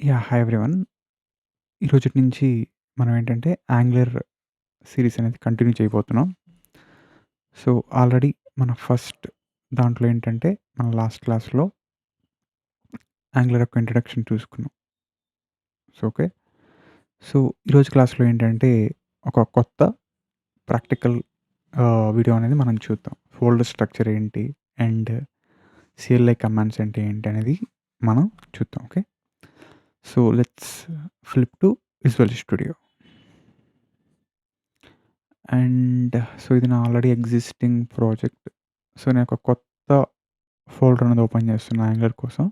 Hi everyone. ఈరోజుటి నుంచి మనం ఏంటంటే, యాంగ్లర్ సీరీస్ అనేది కంటిన్యూ చేయబోతున్నాం. సో, ఆల్రెడీ మన ఫస్ట్ దాంట్లో ఏంటంటే, మన లాస్ట్ క్లాస్‌లో యాంగ్లర్ యొక్క ఇంట్రడక్షన్ చూసుకున్నాం. So, okay. సో, ఈరోజు క్లాస్‌లో ఏంటంటే, ఒక కొత్త ప్రాక్టికల్ వీడియో అనేది మనం చూద్దాం. ఫోల్డర్ స్ట్రక్చర్ ఏంటి? అండ్ సీఎల్ఐ కమాండ్స్ అంటే ఏంటి అనేది మనం చూద్దాం. Okay. So, let's flip to Visual studio. And so, ఇది నా ఆల్రెడీ ఎగ్జిస్టింగ్ ప్రాజెక్ట్. సో, నేను ఒక కొత్త ఫోల్డర్ అనేది ఓపెన్ చేస్తున్నా యాంగ్లర్ కోసం.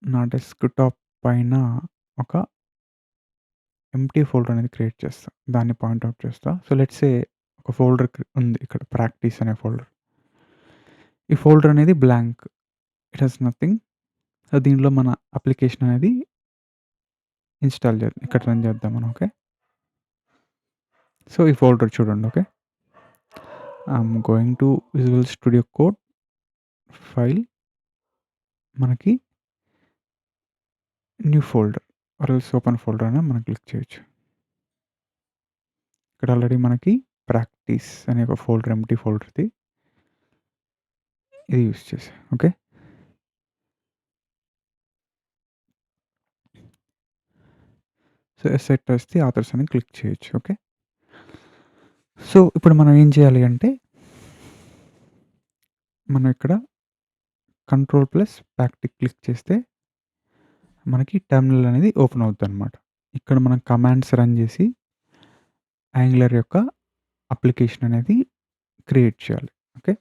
నా డెస్క్‌టాప్ పైన ఒక ఎంప్టీ ఫోల్డర్ అనేది క్రియేట్ చేస్తా. దాన్ని పాయింట్ ఔట్ చేస్తా. సో, లెట్స్ సే ఒక ఫోల్డర్ ఉంది ఇక్కడ ప్రాక్టీస్ అనే ఫోల్డర్. ఈ ఫోల్డర్ అనేది blank. It has nothing. So, దీనిలో మన అప్లికేషన్ అనేది ఇన్‌స్టాల్ చేద్దాం. ఇక్కడ రన్ చేద్దాం మనం. ఓకే. సో, ఈ ఫోల్డర్ చూడండి. Okay. I'm going to Visual Studio Code file మనకి new folder or else open folder అని మనం క్లిక్ చేయొచ్చు. ఇక్కడ ఆల్రెడీ మనకి ప్రాక్టీస్ అనే ఒక ఫోల్డర్ ఎంప్టీ ఫోల్డర్‌ది. ఇది యూజ్ చేశా. Okay. So, asset the authors అని క్లిక్ చేయొచ్చు. ఓకే. సో, ఇప్పుడు మనం ఏం చేయాలి అంటే, మనం ఇక్కడ control plus back tick click చేస్తే మనకి టెర్మినల్ అనేది ఓపెన్ అవుద్దనమాట. ఇక్కడ మనం కమాండ్స్ రన్ చేసి యాంగ్లర్ యొక్క అప్లికేషన్ అనేది క్రియేట్ చేయాలి. ఓకే.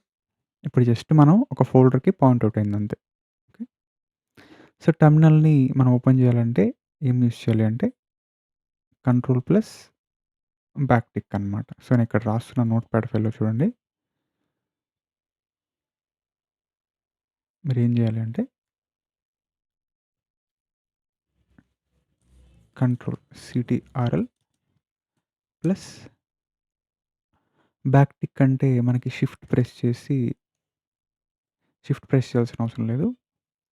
ఇప్పుడు జస్ట్ మనం ఒక ఫోల్డర్‌కి పాయింట్ ఔట్ అయింది అంతే. ఓకే. సో, టెర్మినల్‌ని మనం ఓపెన్ చేయాలంటే ఏం యూజ్ చేయాలి అంటే కంట్రోల్ ప్లస్ బ్యాక్ టిక్ అనమాట. సో, నేను ఇక్కడ రాస్తున్న నోట్‌ప్యాడ్ ఫైల్‌లో చూడండి. మీరేం చేయాలి అంటే కంట్రోల్ సిటీఆర్ఎల్ ప్లస్ బ్యాక్ టిక్ అంటే మనకి షిఫ్ట్ ప్రెస్ చేయాల్సిన అవసరం లేదు.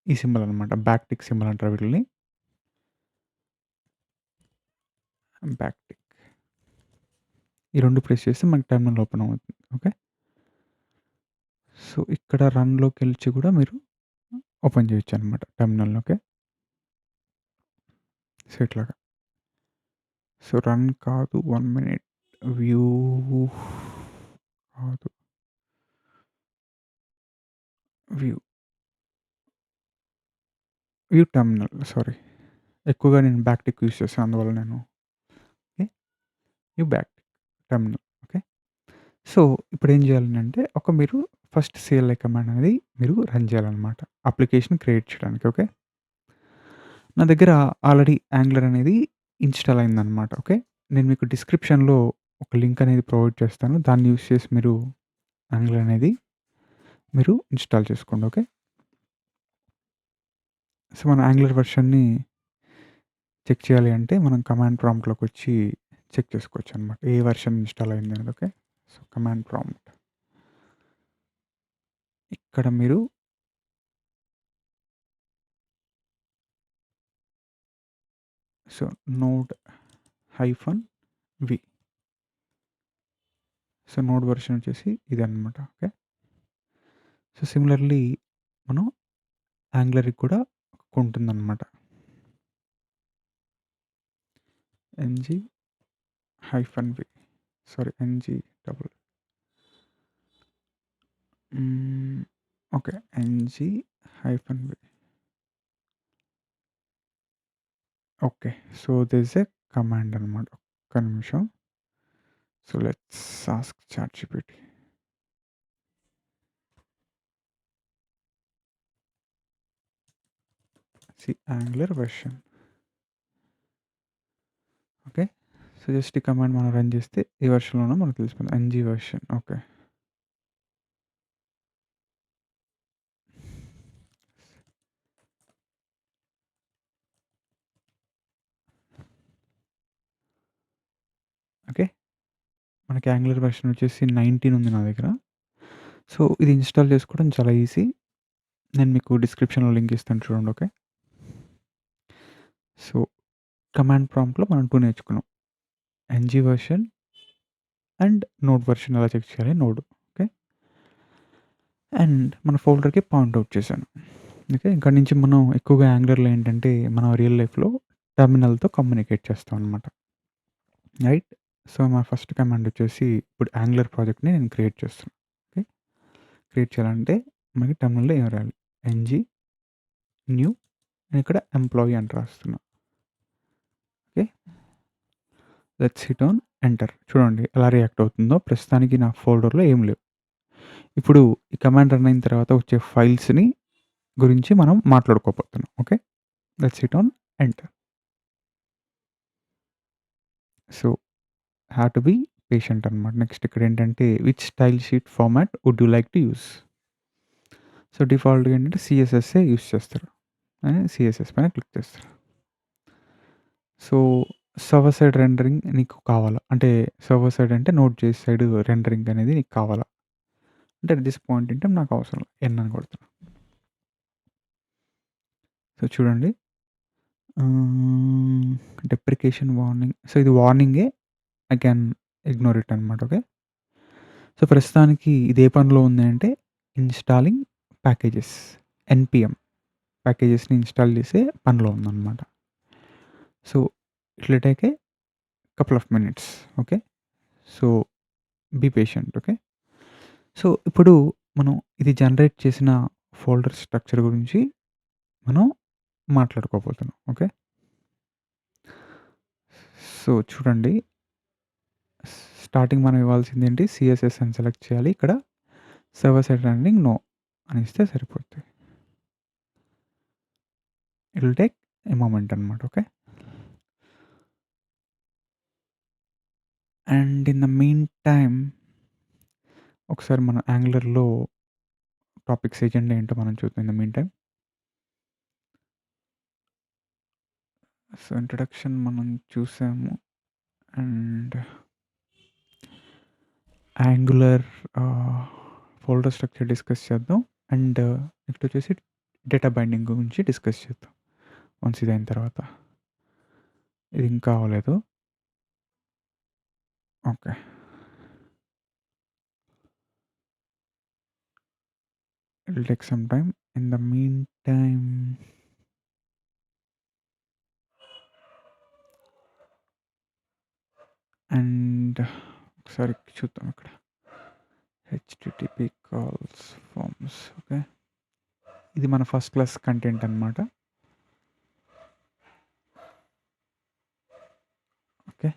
ఈ సింబల్ అనమాట. బ్యాక్ టిక్ సింబల్ అంటారు వీటిల్ని. Back tick. ఈ 2 ప్రెస్ చేస్తే మనకి టెర్మినల్ ఓపెన్ అవుతుంది. ఓకే. సో, ఇక్కడ రన్‌లోకెళ్ళి కూడా మీరు ఓపెన్ చేయొచ్చనమాట టెర్మినల్‌ని. ఓకే. సో, ఇట్లాగా. సో, రన్ కాదు 1 మినిట్. వ్యూ కాదు. వ్యూ. View terminal sorry. ఎక్కువగా నేను బ్యాక్ టిక్ యూజ్ చేస్తాను. అందువల్ల నేను okay. View back tick terminal. Okay. So, ఇప్పుడేం చేయాలనంటే మీరు ఫస్ట్ సీఎల్ఐ కమాండ్ అనేది మీరు రన్ చేయాలనమాట. అప్లికేషన్ క్రియేట్ చేయడానికి. ఓకే. నా దగ్గర ఆల్రెడీ యాంగ్లర్ అనేది ఇన్‌స్టాల్ అయిందనమాట. ఓకే. నేను మీకు డిస్క్రిప్షన్‌లో ఒక లింక్ అనేది ప్రొవైడ్ చేస్తాను. దాన్ని యూజ్ చేసి మీరు యాంగ్లర్ అనేది మీరు ఇన్‌స్టాల్ చేసుకోండి. ఓకే. సో, మన యాంగ్లర్ వెర్షన్‌ని చెక్ చేయాలి అంటే మనం కమాండ్ ప్రాంప్ట్‌లోకొచ్చి చెక్ చేసుకోవచ్చనమాట. ఏ వెర్షన్ ఇన్‌స్టాల్ అయిందనేది. ఓకే. So, command prompt. ఇక్కడ మీరు so, node hyphen V. So, node version వచ్చేసి ఇదనమాట. ఓకే. సో, సిమిలర్‌లీ మనం యాంగ్లర్‌కి కూడా ఉంటుందనమాట. NG hyphen V. Sorry NG double okay. NG hyphen V. Okay. So, this is a command అనమాట. ఒక్క నిమిషం. So, let's ask ChatGPT. Angular version. Okay. So, just ఈ కమాండ్ మనం రన్ చేస్తే ఏ వెర్షన్‌లో ఉన్నో మనకు తెలిసిపోతుంది. NG version. ఓకే. ఓకే. మనకి యాంగులర్ వెర్షన్ వచ్చేసి 19 ఉంది నా దగ్గర. సో, ఇది ఇన్‌స్టాల్ చేసుకోవడం చాలా ఈజీ. నేను మీకు డిస్క్రిప్షన్‌లో లింక్ ఇస్తాను చూడండి. ఓకే. సో, కమాండ్ ప్రాంప్ట్‌లో మనం 2 నేర్చుకున్నాం. NG version and node version ఎలా చెక్ చేయాలి నోడ్. ఓకే. అండ్ మన ఫోల్డర్‌కి పాయింట్ ఔట్ చేశాను. ఓకే. ఇక్కడి నుంచి మనం ఎక్కువగా యాంగులర్‌లో ఏంటంటే, మనం రియల్ లైఫ్‌లో టెర్మినల్‌తో కమ్యూనికేట్ చేస్తాం అనమాట. రైట్. సో, మా ఫస్ట్ కమాండ్ వచ్చేసి ఇప్పుడు యాంగులర్ ప్రాజెక్ట్‌ని నేను క్రియేట్ చేస్తున్నా. ఓకే. క్రియేట్ చేయాలంటే మనకి టెర్మినల్‌లో ఏం రాయాలి? ఎన్‌జీ న్యూ నేను ఇక్కడ ఎంప్లాయీ అని రాస్తున్నా. Okay. Let's hit on enter. చూడండి ఎలా రియాక్ట్ అవుతుందో. ప్రస్తుతానికి నా ఫోల్డర్‌లో ఏం లేవు. ఇప్పుడు ఈ కమాండ్ రన్ అయిన తర్వాత వచ్చే ఫైల్స్‌ని గురించి మనం మాట్లాడుకోబోతున్నాం. Okay. Let's hit on enter. So, have to be patient అనమాట. నెక్స్ట్ ఇక్కడేంటంటే which style sheet format would you like to use? So, డిఫాల్ట్‌గా ఏంటంటే సీఎస్ఎస్ఏ యూజ్ చేస్తారు. సీఎస్ఎస్ పైన క్లిక్ చేస్తారు. సో, సర్వర్ సైడ్ రెండరింగ్ నీకు కావాలా? అంటే సర్వర్ సైడ్ అంటే నోడ్.js సైడ్ రెండరింగ్ అనేది నీకు కావాలా? అంటే at this point in time నాకు అవసరం లేదు. ఎన్ అని కొడుతున్నా. సో, చూడండి. Deprecation warning. సో, ఇది వార్నింగే. ఐ క్యాన్ ఇగ్నోర్ ఇట్ అనమాట. ఓకే. సో, ప్రస్తుతానికి ఇది ఏ పనిలో ఉంది అంటే ఇన్‌స్టాలింగ్ ప్యాకేజెస్. ఎన్‌పీఎం ప్యాకేజెస్‌ని ఇన్‌స్టాల్ చేసే పనిలో ఉందనమాట. So, it will take a couple of minutes. Okay. So, be patient. Okay. So, ఇప్పుడు మనం ఇది జనరేట్ చేసిన ఫోల్డర్ స్ట్రక్చర్ గురించి మనం మాట్లాడుకోబోతున్నాం. ఓకే. సో, చూడండి. స్టార్టింగ్ మనం ఇవ్వాల్సిందేంటి? సీఎస్ఎస్ అని సెలెక్ట్ చేయాలి. ఇక్కడ సర్వర్ సైడ్ రెండరింగ్ నో అని ఇస్తే సరిపోద్ది. It will take a moment అనమాట. Okay. And in the mean time ఒకసారి మన యాంగులర్‌లో టాపిక్స్ ఎజెండా ఏంటో మనం చూద్దాం in the mean time. So, introduction మనం చూసాము. And Angular folder structure discuss చేద్దాం. అండ్ నెక్స్ట్ వచ్చేసి డేటా బైండింగ్ గురించి డిస్కస్ చేద్దాం. వన్స్ ఇది అయిన తర్వాత. ఇది ఇంకా అవ్వలేదు. Okay. It will take some time. In the mean time and ఒకసారి చూద్దాం ఇక్కడ. HTTP calls forms. ఓకే. ఇది మన ఫస్ట్ క్లాస్ కంటెంట్ అనమాట. ఓకే.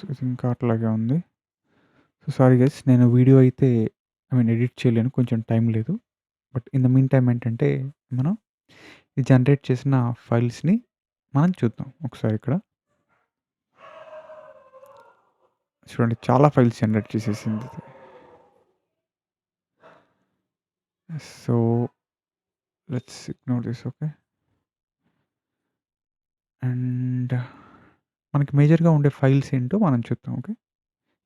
ఇది ఇంకా అట్లాగే ఉంది. సో, సారీ గైస్ నేను వీడియో అయితే ఎడిట్ చేయలేను. కొంచెం టైం లేదు. But in the mean time ఏంటంటే మనం ఈ జనరేట్ చేసిన ఫైల్స్‌ని మనం చూద్దాం ఒకసారి ఇక్కడ. చూడండి చాలా ఫైల్స్ జనరేట్ చేసేసింది ఇది. So, let's ignore this. Okay. And మనకి మేజర్‌గా ఉండే ఫైల్స్ ఏంటో మనం చూద్దాం. ఓకే.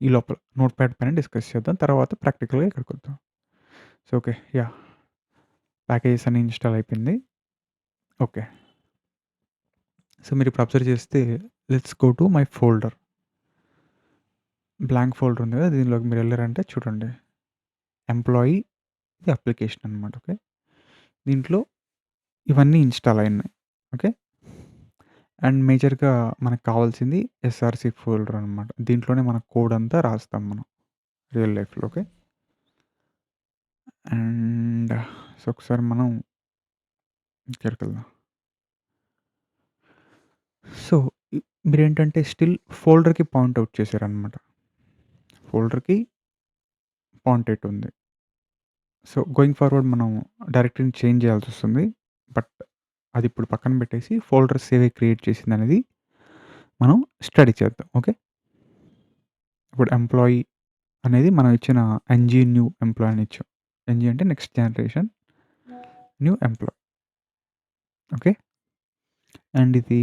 ఈ లోపల నోట్‌ప్యాడ్ పైన డిస్కస్ చేద్దాం. తర్వాత ప్రాక్టికల్‌గా ఇక్కడికొద్దాం. So, okay. యాహ్! ప్యాకేజెస్ అన్నీ ఇన్‌స్టాల్ అయిపోయింది. ఓకే. సో, మీరిప్పుడు అబ్జర్వ్ చేస్తే let's go to my folder. Blank folder ఉంది కదా! దీనిలోకి మీరెళ్లారంటే చూడండి. ఎంప్లాయీ ఇది అప్లికేషన్ అనమాట. ఓకే. దీంట్లో ఇవన్నీ ఇన్‌స్టాల్ అయినాయి. ఓకే. అండ్ మేజర్‌గా మనకు కావాల్సింది ఎస్ఆర్‌సి ఫోల్డర్ అనమాట. దీంట్లోనే మన కోడ్ అంతా రాస్తాం మనం రియల్ లైఫ్‌లో. ఓకే. అండ్ సో, ఒకసారి మనం ఇక్కడికెళ్దాం. సో, మీరేంటంటే స్టిల్ ఫోల్డర్‌కి పాయింట్ ఔట్ చేశారనమాట. ఫోల్డర్‌కి పాయింట్ ఎట్ ఉంది. సో, గోయింగ్ ఫార్వర్డ్ మనం డైరెక్టరీని చేంజ్ చేయాల్సొస్తుంది. బట్ అది ఇప్పుడు పక్కన పెట్టేసి ఫోల్డర్ సేవ్ క్రియేట్ చేసిందనేది మనం స్టడీ చేద్దాం. ఓకే. ఇప్పుడు ఎంప్లాయీ అనేది మనం ఇచ్చిన ఎన్‌జీ న్యూ ఎంప్లాయీ అని ఇచ్చాం. ఎన్‌జీ అంటే next generation new employee. Okay. And ఇది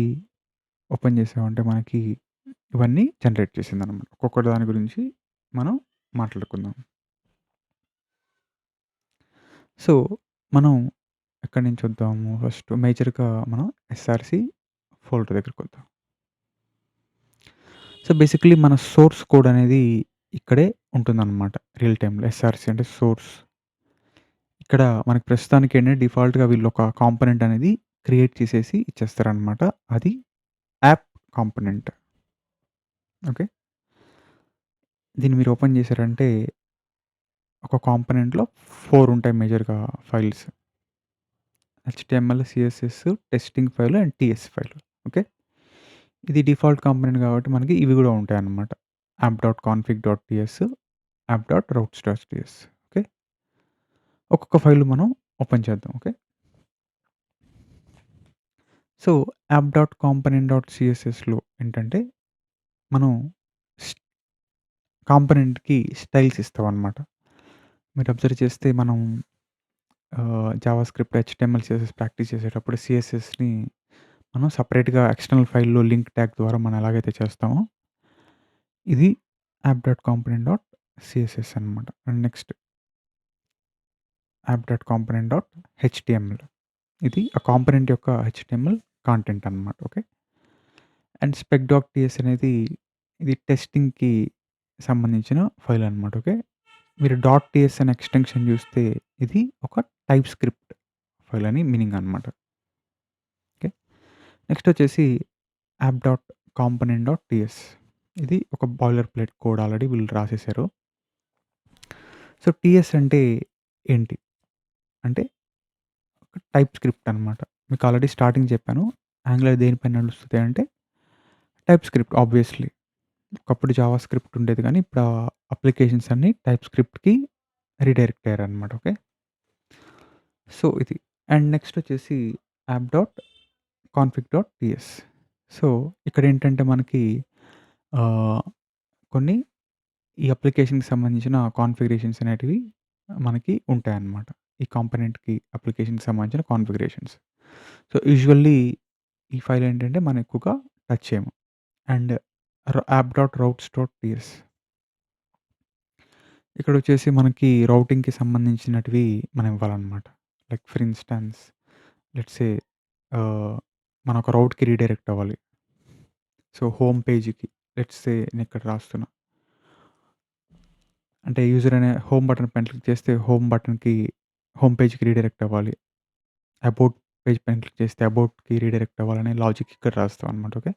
ఓపెన్ చేసామంటే మనకి ఇవన్నీ జనరేట్ చేసిందనమాట. ఒక్కొక్క దాని గురించి మనం మాట్లాడుకుందాం. సో, మనం ఎక్కడి నుంచి వద్దాము ఫస్ట్ మేజర్‌గా మనం ఎస్ఆర్‌సి ఫోల్డర్ దగ్గరికొద్దాం. సో, బేసికల్లీ మన సోర్స్ కోడ్ అనేది ఇక్కడే ఉంటుందనమాట. రియల్ టైమ్‌లో ఎస్ఆర్‌సి అంటే సోర్స్. ఇక్కడ మనకు ప్రస్తుతానికేంటంటే డిఫాల్ట్‌గా వీళ్ళొక కాంపోనెంట్ అనేది క్రియేట్ చేసేసి ఇచ్చేస్తారనమాట. అది యాప్ కాంపోనెంట్. ఓకే. దీన్ని మీరు ఓపెన్ చేశారంటే ఒక కాంపోనెంట్‌లో 4 ఉంటాయి మేజర్‌గా files. HTML, CSS, testing file and TS file. Okay. ఇది డిఫాల్ట్ కాంపోనెంట్ కాబట్టి మనకి ఇవి గూడా ఉంటాయన్నమాట. app.config.ts, app.routes.ts. ఓకే. ఒక్కొక్క ఫైల్ మనం ఓపెన్ చేద్దాం. ఓకే. సో, app.component.cssలో ఏంటంటే మనం స్ కాంపోనెంట్‌కి స్టైల్స్ ఇస్తామన్నమాట. మీరు అబ్జర్వ్ చేస్తే మనం జావాస్క్రిప్ట్, హెచ్‌టీఎంఎల్, సీఎస్ఎస్ ప్రాక్టీస్ చేసేటప్పుడు సీఎస్ఎస్‌ని మనం సెపరేట్‌గా ఎక్స్టర్నల్ ఫైల్‌లో లింక్ ట్యాగ్ ద్వారా మనం ఎలాగైతే చేస్తామో ఇది app.component.css అనమాట. అండ్ నెక్స్ట్ app.component.html ఇది ఆ కాంపోనెంట్ యొక్క హెచ్‌టీఎంఎల్ కాంటెంట్ అనమాట. ఓకే. అండ్ spec.ts అనేది ఇది టెస్టింగ్‌కి సంబంధించిన ఫైల్ అనమాట. ఓకే. మీరు .ts అనే ఎక్స్‌టెన్షన్ చూస్తే ఇది ఒక టైప్ స్క్రిప్ట్ ఫైల్ అని మీనింగ్ అనమాట. ఓకే. నెక్స్ట్ వచ్చేసి app.component.ts ఇది ఒక బాయిలర్ ప్లేట్ కోడ్ ఆల్రెడీ వీళ్ళు రాసేసారు. సో, టీఎస్ అంటే ఏంటి? అంటే ఒక టైప్ స్క్రిప్ట్ అనమాట. మీకు ఆల్రెడీ స్టార్టింగ్ చెప్పాను. యాంగులర్ దేనిపైన నడుస్తది అంటే టైప్ స్క్రిప్ట్ ఆబ్వియస్‌లీ. ఒకప్పుడు జావా స్క్రిప్ట్ ఉండేది గానీ, ఇప్పుడు ఆ అప్లికేషన్స్ అన్నీ టైప్ స్క్రిప్ట్‌కి రీడైరెక్ట్ అయ్యారనమాట. ఓకే. సో, ఇది. అండ్ నెక్స్ట్ వచ్చేసి app.config.ts. సో, ఇక్కడేంటంటే మనకి ఆహ్, కొన్ని ఈ అప్లికేషన్‌కి సంబంధించిన కాన్ఫిగరేషన్స్ అనేటివి మనకి ఉంటాయన్నమాట. ఈ కాంపోనెంట్‌కి అప్లికేషన్‌కి సంబంధించిన కాన్ఫిగరేషన్స్. సో, యూజువల్లీ ఈ ఫైల్ ఏంటంటే మనం ఎక్కువగా టచ్ చేయము. అండ్ app.routes.ts ఇక్కడొచ్చేసి మనకి రౌటింగ్‌కి సంబంధించినటివి మనం ఇవ్వాలన్నమాట. Like for instance let's say ah, మనం ఒక రౌట్‌కి రీడైరెక్ట్ అవ్వాలి. సో, హోమ్ పేజ్‌కి లెట్స్ సే నేనిక్కడ రాస్తున్నా. అంటే యూజర్ అనే హోమ్ బటన్ పైన క్లిక్ చేస్తే హోమ్ బటన్‌కి హోమ్ పేజ్‌కి రీడైరెక్ట్ అవ్వాలి. అబౌట్ పేజ్ పైన క్లిక్ చేస్తే అబౌట్‌కి రీడైరెక్ట్ అవ్వాలనే లాజిక్ ఇక్కడ రాస్తాం అన్నమాట. ఓకే.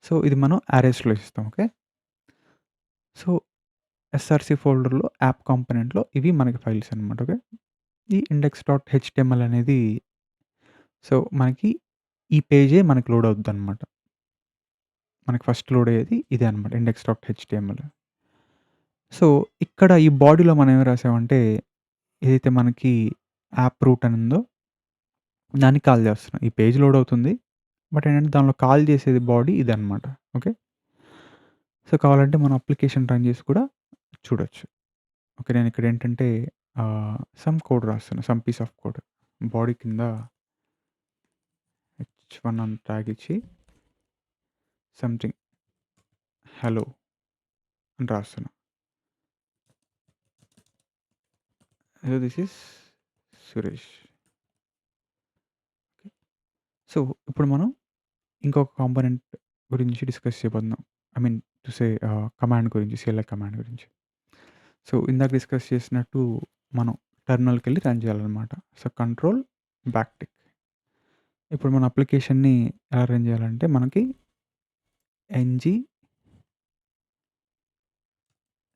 సో, ఇది మనం అరేస్‌లో ఇస్తాం. ఓకే. సో, ఎస్ఆర్‌సి ఫోల్డర్‌లో యాప్ కాంపోనెంట్‌లో ఇవి మనకి ఫైల్స్ అన్నమాట. ఓకే. ఈ ఇండెక్స్.హెచ్‌టీఎంఎల్ అనేది సో, మనకి ఈ పేజే మనకి లోడ్ అవుద్దన్నమాట. మనకి ఫస్ట్ లోడ్ అయ్యేది ఇదే అన్నమాట ఇండెక్స్.హెచ్‌టీఎంఎల్. సో, ఇక్కడ ఈ బాడీలో మనం ఏం రాసామంటే ఏదైతే మనకి యాప్ రూట్ అని ఉందో దాన్ని కాల్ చేస్తున్నాం. ఈ పేజ్ లోడ్ అవుతుంది. బట్ ఏంటంటే దానిలో కాల్ చేసేది బాడీ ఇదన్నమాట. ఓకే. సో, కావాలంటే మనం అప్లికేషన్ రన్ చేసి కూడా చూడొచ్చు. ఓకే. నేనిక్కడ ఏంటంటే సమ్ కోడ్ రాస్తున్నా. Some piece of code. Body కింద హెచ్1 అని ట్యాగ్ ఇచ్చి సంథింగ్ హలో అని రాస్తున్నా. So, this is Suresh. So, ఇప్పుడు మనం ఇంకొక కాంపోనెంట్ గురించి డిస్కస్ చేయబోతున్నాం. I mean to say command గురించి, సీఎల్‌ఐ కమాండ్ గురించి. సో, ఇందాక డిస్కస్ చేసినట్టు మనం టెర్మినల్‌కెళ్ళి రన్ చేయాలనమాట. So, control back tick. ఇప్పుడు మన అప్లికేషన్‌ని ఎలా రన్ చేయాలంటే మనకి ఎన్‌జీ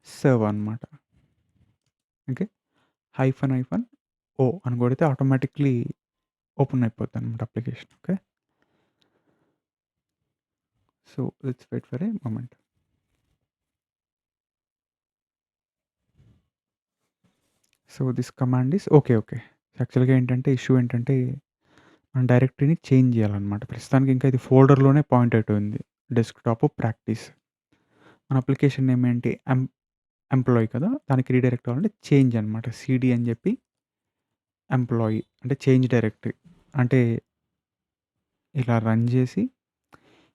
సర్వ్ అనమాట. ఓకే. -ఓ అని కొడితే automatically open అయిపోద్దనమాట application. Okay. So, let's wait for a moment. So, this command is okay. Okay. యాక్చువల్‌గా ఏంటంటే ఇష్యూ ఏంటంటే మనం డైరెక్టరీని చేంజ్ చేయాలనమాట. ప్రస్తుతానికి ఇంకా ఇది ఫోల్డర్‌లోనే పాయింట్ అవుట్ ఉంది. Desktop practice. మన అప్లికేషన్ నేమ్ ఏంటి ఎంప్లాయీ కదా! దానికి రీడైరెక్ట్ అవ్వాలంటే చేంజ్ అనమాట. సీడీ అని చెప్పి ఎంప్లాయీ అంటే చేంజ్ డైరెక్టరీ. అంటే ఇలా రన్ చేసి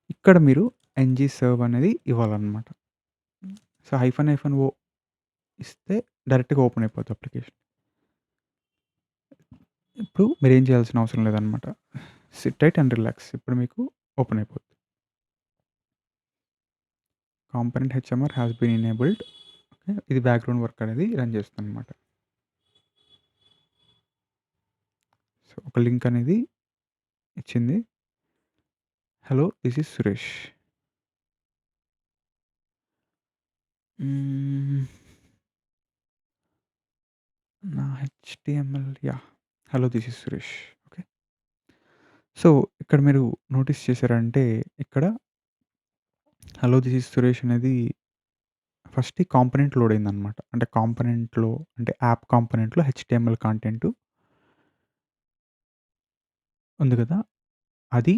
ఇక్కడ మీరు ఎన్‌జీ సర్వ్ అనేది ఇవ్వాలనమాట. సో, -ఓ ఇస్తే డైరెక్ట్‌గా ఓపెన్ అయిపోద్ది అప్లికేషన్. ఇప్పుడు మీరేం చేయాల్సిన అవసరం లేదనమాట. Sit tight and relax. ఇప్పుడు మీకు ఓపెన్ అయిపోద్ది. Component HMR has been enabled. Okay. ఇది బ్యాక్‌గ్రౌండ్ వర్క్ అనేది రన్ చేస్తుందనమాట. సో, ఒక లింక్ అనేది ఇచ్చింది. Hello this is Suresh. Hmm. నా HTML yeah! Hello this is Suresh. Okay. So, ఇక్కడ మీరు నోటీస్ చేశారంటే ఇక్కడ హలో దిస్ ఈజ్ సురేష్ అనేది ఫస్ట్ ఈ కాంపోనెంట్ లోడ్ అయిందనమాట. అంటే కాంపోనెంట్‌లో అంటే యాప్ కాంపోనెంట్‌లో హెచ్‌టీఎంఎల్ కంటెంట్ ఉంది కదా! అది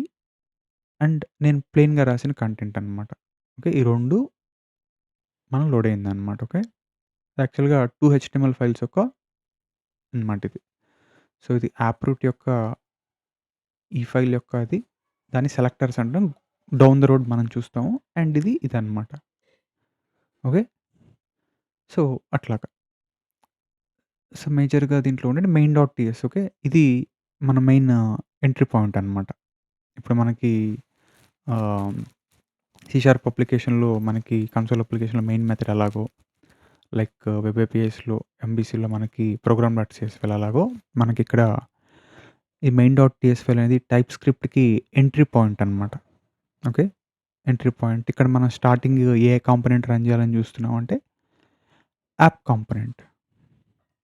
అండ్ నేను ప్లెయిన్‌గా రాసిన కంటెంట్ అనమాట. ఓకే. ఈ 2 మనం లోడ్ అయిందనమాట. ఓకే. యాక్చువల్‌గా 2 హెచ్‌టీఎంఎల్ ఫైల్స్ యొక్క అనమాట ఇది. సో, ఇది యాప్ రూట్ యొక్క ఈ ఫైల్ యొక్క అది దాన్ని సెలెక్టర్స్ అంటాం. డౌన్ ద రోడ్ మనం చూస్తాము. అండ్ ఇదనమాట. ఓకే. సో, అట్లాగా. సో, మేజర్‌గా దీంట్లో ఉండేది మెయిన్ డాట్ టీఎస్ ఓకే. ఇది మన మెయిన్ ఎంట్రీ పాయింట్ అనమాట. ఇప్పుడు మనకి ఆహ్, సి షార్ప్ అప్లికేషన్‌లో మనకి కన్సోల్ అప్లికేషన్‌లో మెయిన్ మెథడ్ ఎలాగో, లైక్ వెబ్ ఏపీఐస్‌లో, ఎంబీసీలో మనకి ప్రోగ్రామ్ డాట్ సీఎస్‌ఎల్ ఎలాగో మనకిక్కడ ఈ మెయిన్ డాట్ టీఎస్ ఫైల్ అనేది టైప్ స్క్రిప్ట్‌కి ఎంట్రీ పాయింట్ అనమాట. ఓకే. Entry point. ఇక్కడ మనం స్టార్టింగ్ ఏ కాంపోనెంట్ రన్ చేయాలని చూస్తున్నాం అంటే యాప్ కాంపోనెంట్.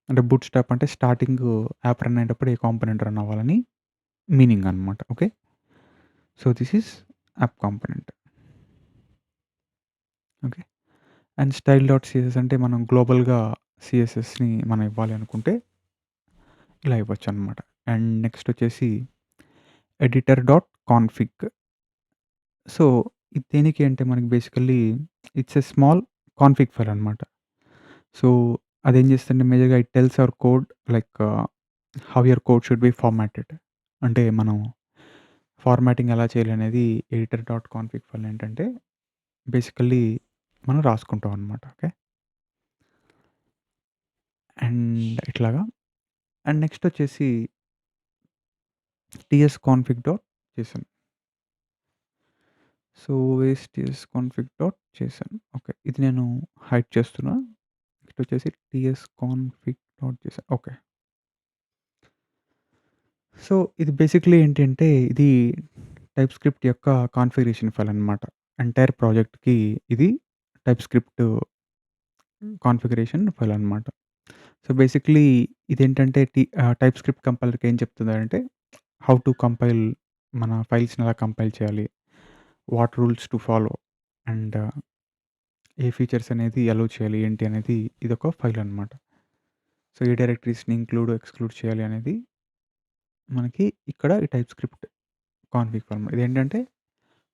అంటే బూట్ స్ట్రాప్ అంటే స్టార్టింగ్ యాప్ రన్ అయ్యేటప్పుడు ఏ కాంపోనెంట్ రన్ అవ్వాలని మీనింగ్ అనమాట. Okay. So, this is app component. Okay. And style dot CSS అంటే మనం గ్లోబల్‌గా సీఎస్ఎస్‌ని మనం ఇవ్వాలి అనుకుంటే ఇలా ఇవ్వొచ్చనమాట. అండ్ నెక్స్ట్ వచ్చేసి ఎడిటర్ డాట్ కాన్ఫిగ్. సో, ఇది దేనికి అంటే మనకి basically it's a small config file అనమాట. సో, అదేం చేస్తుందంటే మేజర్‌గా it tells our code like how your code should be formatted. అంటే మనం ఫార్మాటింగ్ ఎలా చేయాలనేది ఎడిటర్ డాట్ కాన్ఫిగ్ ఫైల్ ఏంటంటే బేసికల్లీ మనం రాసుకుంటాం అనమాట. ఓకే. అండ్ ఇట్లాగా అండ్ నెక్స్ట్ వచ్చేసి TS config dot JSON. So, ways TS config dot JSON. Okay. ఇది నేను హైడ్ చేస్తున్నా. నెక్స్ట్ వచ్చేసి TS config dot JSON. Okay. So, ఇది బేసికల్లీ ఏంటి అంటే ఇది టైప్ స్క్రిప్ట్ యొక్క కాన్ఫిగరేషన్ ఫైల్ అనమాట. ఎంటైర్ ప్రాజెక్ట్‌కి ఇది టైప్ స్క్రిప్ట్ కాన్ఫిగరేషన్ ఫైల్ అనమాట. సో, బేసికల్లీ ఇదేంటంటే టైప్ స్క్రిప్ట్ కంపైలర్‌కి ఏం చెప్తుందంటే హౌ టు కంపైల్ మన ఫైల్స్‌ని ఎలా కంపైల్ చేయాలి? What rules to follow? And ఏ ఫీచర్స్ అనేది అలో చేయాలి? ఏంటి అనేది ఇదొక ఫైల్ అనమాట. సో, ఏ డైరెక్టరీస్‌ని ఇంక్లూడ్, ఎక్స్‌క్లూడ్ చేయాలి అనేది మనకి ఇక్కడ ఈ టైప్ స్క్రిప్ట్ కాన్ఫిగ్ ఫైల్. ఇదేంటంటే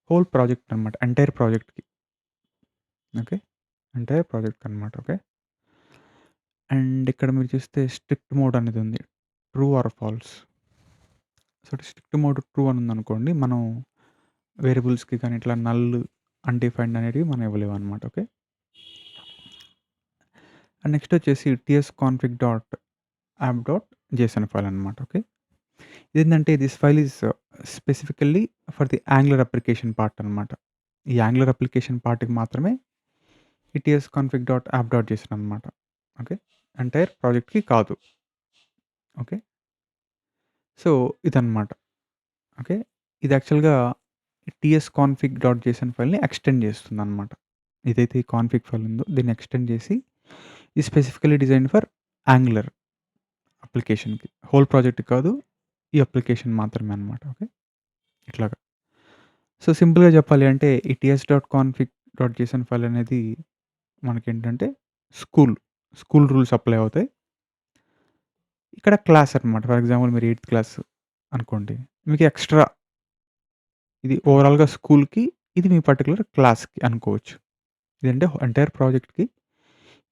హోల్ ప్రాజెక్ట్ అనమాట. ఎంటైర్ ప్రాజెక్ట్‌కి. ఓకే. ఎంటైర్ ప్రాజెక్ట్‌కనమాట. ఓకే. అండ్ ఇక్కడ మీరు చూస్తే స్ట్రిక్ట్ మోడ్ అనేది ఉంది. True or false. So, strict mode true అని ఉందనుకోండి మనం వేరియబుల్స్‌కి కానీ ఇట్లా నల్, అన్‌డిఫైన్డ్ అనేటివి మనం ఇవ్వలేమనమాట. ఓకే. అండ్ నెక్స్ట్ వచ్చేసి TS config dot app dot JSON file అనమాట. ఓకే. ఇదేంటంటే this file is specifically for the angular application part అనమాట. ఈ యాంగులర్ అప్లికేషన్ పార్ట్‌కి మాత్రమే ఈ TS config dot app dot Jason అనమాట. ఓకే. ఎంటైర్ ప్రాజెక్ట్‌కి కాదు. ఓకే. సో, ఇదనమాట. ఓకే. ఇది యాక్చువల్‌గా టీఎస్ కాన్ఫిగ్ డాట్ జేసన్ ఫైల్‌ని ఎక్స్‌టెండ్ చేస్తుందనమాట. ఏదైతే ఈ కాన్ఫిగ్ ఫైల్ ఉందో దీన్ని ఎక్స్‌టెండ్ చేసి ఇది స్పెసిఫికల్లీ డిజైన్డ్ ఫర్ యాంగులర్ అప్లికేషన్‌కి. హోల్ ప్రాజెక్ట్‌కి కాదు. ఈ అప్లికేషన్ మాత్రమే అనమాట. ఓకే. ఇట్లాగా. సో, సింపుల్‌గా చెప్పాలి అంటే ఈ TS dot config dot JSON file అనేది మనకేంటంటే స్కూల్, స్కూల్ రూల్స్ అప్లై అవుతాయి. ఇక్కడ క్లాస్ అనమాట. ఫర్ ఎగ్జాంపుల్ మీరు ఎయిత్ క్లాస్ అనుకోండి. మీకు ఎక్స్‌ట్రా ఇది ఓవరాల్‌గా స్కూల్‌కి, ఇది మీ పర్టిక్యులర్ క్లాస్‌కి అనుకోవచ్చు. ఇదంటే ఎంటైర్ ప్రాజెక్ట్‌కి,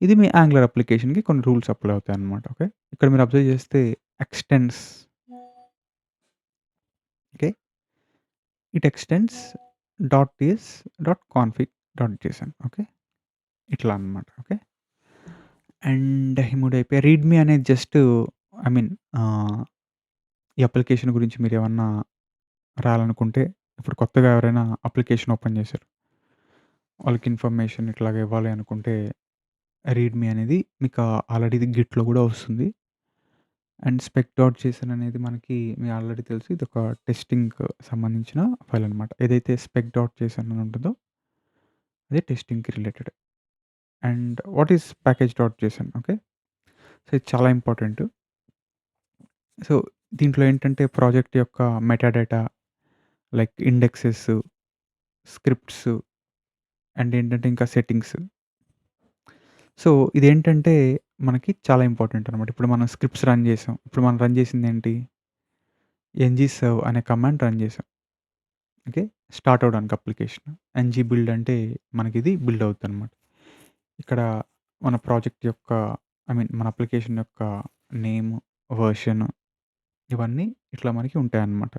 ఇది మీ యాంగులర్ అప్లికేషన్‌కి కొన్ని రూల్స్ అప్లై అవుతాయన్నమాట. ఓకే. ఇక్కడ మీరు అబ్జర్వ్ చేస్తే extends okay. It extends dot TS dot config dot JSON okay. ఇట్లా అన్నమాట. ఓకే. అండ్ ఈ 3 అయిపోయాయి. రీడ్‌మీ అనేది జస్ట్ ఐ మీన్ ఆహ్, ఈ అప్లికేషన్ గురించి మీరేమన్నా రాయాలనుకుంటే ఇప్పుడు కొత్తగా ఎవరైనా అప్లికేషన్ ఓపెన్ చేశారు. వాళ్ళకి ఇన్ఫర్మేషన్ ఇట్లాగ ఇవ్వాలి అనుకుంటే రీడ్‌మీ అనేది మీకు ఆల్రెడీ ఇది గిట్‌లో గూడా వస్తుంది. అండ్ స్పెక్ డాట్ జేసన్ అనేది మనకి మీకు ఆల్రెడీ తెలుసు. ఇదొక టెస్టింగ్‌కి సంబంధించిన ఫైల్ అనమాట. ఏదైతే స్పెక్ డాట్ జేసన్ అని ఉంటుందో అది టెస్టింగ్‌కి related. And what is package dot JSON okay. So, ఇది చాలా ఇంపార్టెంటు. సో, దీంట్లో ఏంటంటే ప్రాజెక్ట్ యొక్క metadata like indexes, scripts and ఏంటంటే ఇంకా సెట్టింగ్స్. సో, ఇదేంటంటే మనకి చాలా ఇంపార్టెంట్ అనమాట. ఇప్పుడు మనం స్క్రిప్ట్స్ రన్ చేసాం. ఇప్పుడు మనం రన్ చేసిందేంటి? ఎన్‌జీ సర్వ్ అనే కమాండ్ రన్ చేసాం. ఓకే. స్టార్ట్ అవ్వడానికి అప్లికేషన్. ఎన్‌జీ బిల్డ్ అంటే మనకిది బిల్డ్ అవుద్దనమాట. ఇక్కడ మన ప్రాజెక్ట్ యొక్క మన అప్లికేషన్ యొక్క నేమ్, వెర్షన్ ఇవన్నీ ఇట్లా మనకి ఉంటాయన్నమాట.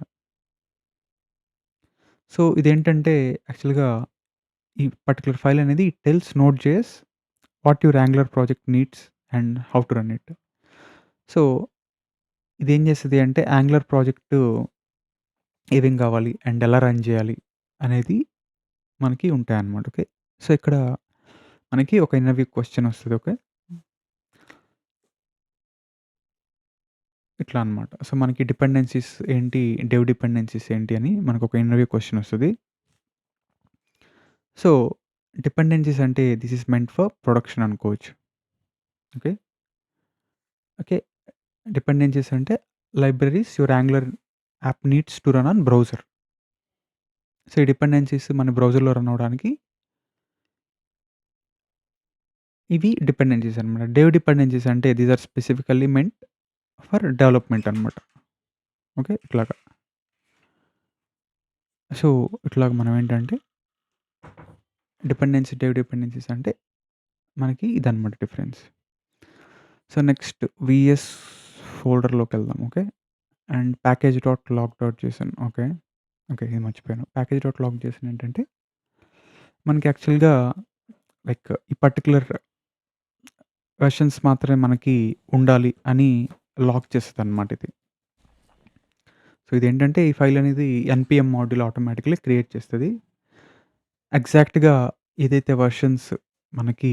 సో, ఇదేంటంటే యాక్చువల్‌గా ఈ పర్టిక్యులర్ ఫైల్ అనేది it tells Node.js what your Angular project needs and how to run it. So, ఇదేం చేస్తది అంటే యాంగులర్ ప్రాజెక్టు ఏమేం కావాలి అండ్ ఎలా రన్ చేయాలి అనేది మనకి ఉంటాయన్నమాట. ఓకే. సో, ఇక్కడ మనకి ఒక ఇంటర్వ్యూ క్వెషన్ వస్తది. ఓకే. ఇట్లా అన్నమాట. సో, మనకి డిపెండెన్సీస్ ఏంటి, డెవ్ డిపెండెన్సీస్ ఏంటి అని మనకొక ఇంటర్వ్యూ క్వెషన్ వస్తది. సో, డిపెండెన్సీస్ అంటే this is meant for production అనుకోవచ్చు. ఓకే. ఓకే. డిపెండెన్సీస్ అంటే libraries your Angular app needs to run on browser. So, ఈ డిపెండెన్సీస్ మన బ్రౌజర్‌లో రన్ అవ్వడానికి ఇవి డిపెండెన్సీస్ అన్నమాట. డెవ్ డిపెండెన్సీస్ అంటే these are specifically meant for development అన్నమాట. ఓకే. ఇట్లాగా. సో, ఇట్లాగ మనం ఏంటంటే డెవ్ డిపెండెన్సీస్ అంటే మనకి ఇదన్నమాట డిఫరెన్స్. సో, నెక్స్ట్ వీఎస్ ఫోల్డర్‌లోకెళ్దాం. Okay. And package dot lock dot JSON okay. Okay. ఇది మర్చిపోయాను. ప్యాకేజ్ డాట్ లాగ్ జేసన్ ఏంటంటే మనకి యాక్చువల్‌గా లైక్ ఈ పర్టిక్యులర్ వెర్షన్స్ మాత్రమే మనకి ఉండాలి అని లాక్ చేస్తదనమాట ఇది. సో, ఇదేంటంటే ఈ ఫైల్ అనేది ఎన్‌పీఎం మాడ్యూల్ ఆటోమేటికల్లీ క్రియేట్ చేస్తది. ఎగ్జాక్ట్‌గా ఏదైతే వెర్షన్స్ మనకి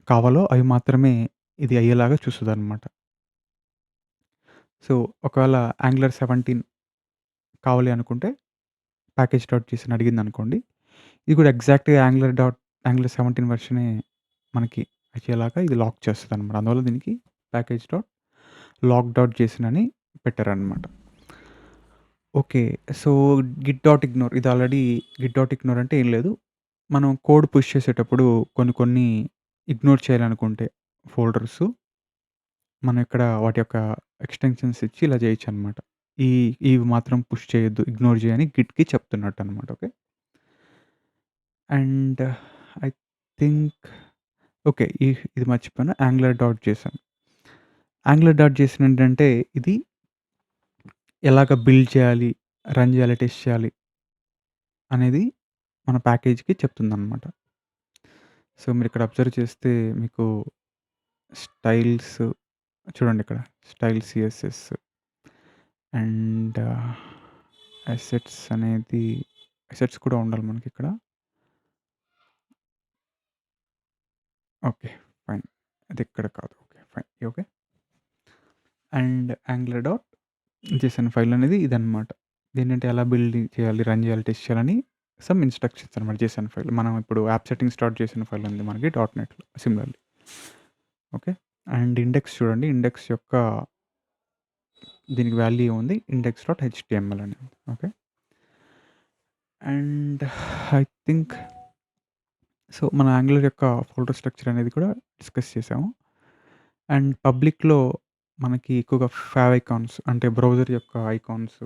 కావాలో అవి మాత్రమే ఇది అయ్యేలాగా చూస్తదనమాట. సో, ఒకవేళ యాంగులర్ 17 కావాలి అనుకుంటే ప్యాకేజ్ డాట్ జేసన్ అడిగిందనుకోండి. ఇది కూడా ఎగ్జాక్ట్‌గా యాంగులర్ 17 వెర్షనే మనకి వచ్చేలాగా ఇది లాక్ చేస్తదనమాట. అందువల్ల దీనికి package dot lock dot JSON అని పెట్టారనమాట. Okay. So, git dot ignore ఇది ఆల్రెడీ గిట్ డాట్ ఇగ్నోర్ అంటే ఏం లేదు. మనం కోడ్ పుష్ చేసేటప్పుడు కొన్ని ఇగ్నోర్ చేయాలనుకుంటే ఫోల్డర్సు మనం ఇక్కడ వాటి యొక్క ఎక్స్‌టెన్షన్స్ ఇచ్చి ఇలా చేయొచ్చనమాట. ఈ ఇవి మాత్రం పుష్ చేయొద్దు, ఇగ్నోర్ చేయని గిట్‌కి చెప్తున్నట్టనమాట. Okay. And I think okay. ఇది మర్చిపోయాను. Angular dot JSON. Angular dot JSON ఏంటంటే ఇది ఎలాగ బిల్డ్ చేయాలి, రన్ చేయాలి, టెస్ట్ చేయాలి అనేది మన ప్యాకేజ్‌కి చెప్తుందనమాట. సో, మీరిక్కడ అబ్జర్వ్ చేస్తే మీకు స్టైల్స్ చూడండిక్కడ. స్టైల్ సీఎస్ఎస్ అండ్ అసెట్స్ కూడా ఉండాలి మనకిక్కడ. ఓకే. ఫైన్. అదిక్కడ కాదు. Okay. Fine. Okay. And Angular dot JSON file అనేది ఇదనమాట. దీన్నంటే ఎలా బిల్డ్ చేయాలి, రన్ చేయాలి, టెస్ట్ చేయాలని సమ్ ఇన్‌స్ట్రక్షన్స్ అనమాట జేసన్ ఫైల్. మనం ఇప్పుడు app settings dot JSON file ఉంది మనకి డాట్‌నెట్‌లో సిమిలర్‌లీ. ఓకే. అండ్ ఇండెక్స్ చూడండి. ఇండెక్స్ యొక్క దీనికి వాల్యూ ఏముంది ఇండెక్స్ డాట్ హెచ్‌టీఎంఎల్ అని ఉంది. Okay. And I think so, మన యాంగులర్ యొక్క ఫోల్డర్ స్ట్రక్చర్ అనేది కూడా డిస్కస్ చేసాము. అండ్ పబ్లిక్‌లో మనకి ఎక్కువగా ఫావ్ ఐకాన్స్ అంటే బ్రౌజర్ యొక్క icons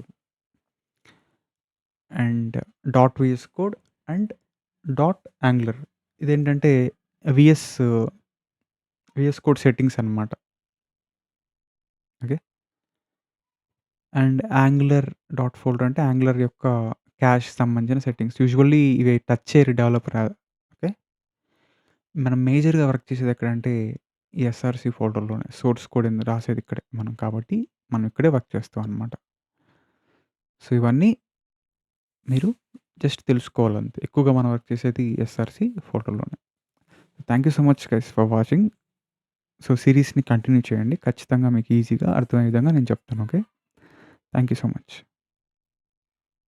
and dot VS code and dot angular ఇదేంటంటే వీఎస్ వీఎస్ కోడ్ సెట్టింగ్స్ అనమాట. Okay. And Angular dot folder అంటే యాంగులర్ యొక్క క్యాష్ సంబంధించిన సెట్టింగ్స్. యూజువల్లీ ఇవి టచ్ చేయరు డెవలపర్ ఓకే. మనం మేజర్‌గా వర్క్ చేసేది ఎక్కడంటే ఈ ఎస్ఆర్‌సి ఫోల్డర్‌లోనే. సోర్స్ కోడ్ రాసేది ఇక్కడే మనం కాబట్టి మనం ఇక్కడే వర్క్ చేస్తాం అనమాట. సో, ఇవన్నీ మీరు జస్ట్ తెలుసుకోవాలంతే. ఎక్కువగా మనం వర్క్ చేసేది ఎస్ఆర్‌సి ఫోటోలోనే. Thank you so much guys for watching. So, సీరీస్‌ని కంటిన్యూ చేయండి. ఖచ్చితంగా మీకు ఈజీగా అర్థమయ్యే విధంగా నేను చెప్తాను. Okay. Thank you so much.